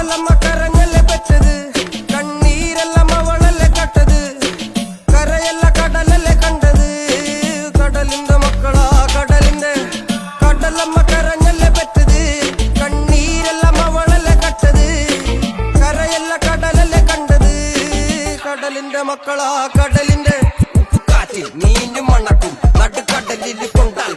കടലമ്മ കരഞ്ഞല്ലേ പെറ്റത്, കണ്ണീരെല്ലാം അവളല്ലേ കട്ടത്, കരയല്ല കടലല്ലേ കണ്ടത്. കടലിന്റെ മക്കളാ കടലിന്റെ, കടലമ്മ കരഞ്ഞല്ലേ പെറ്റത്, കണ്ണീരെല്ലാം അവളല്ലേ കട്ടത്, കരയല്ല കടലല്ലേ കണ്ടത്. കടലിന്റെ മക്കളാ കടലിന്റെ, ഉപ്പുകാറ്റിൽ മീനും മണക്കും, നടുക്കടലിൽ കൊണ്ടാൽ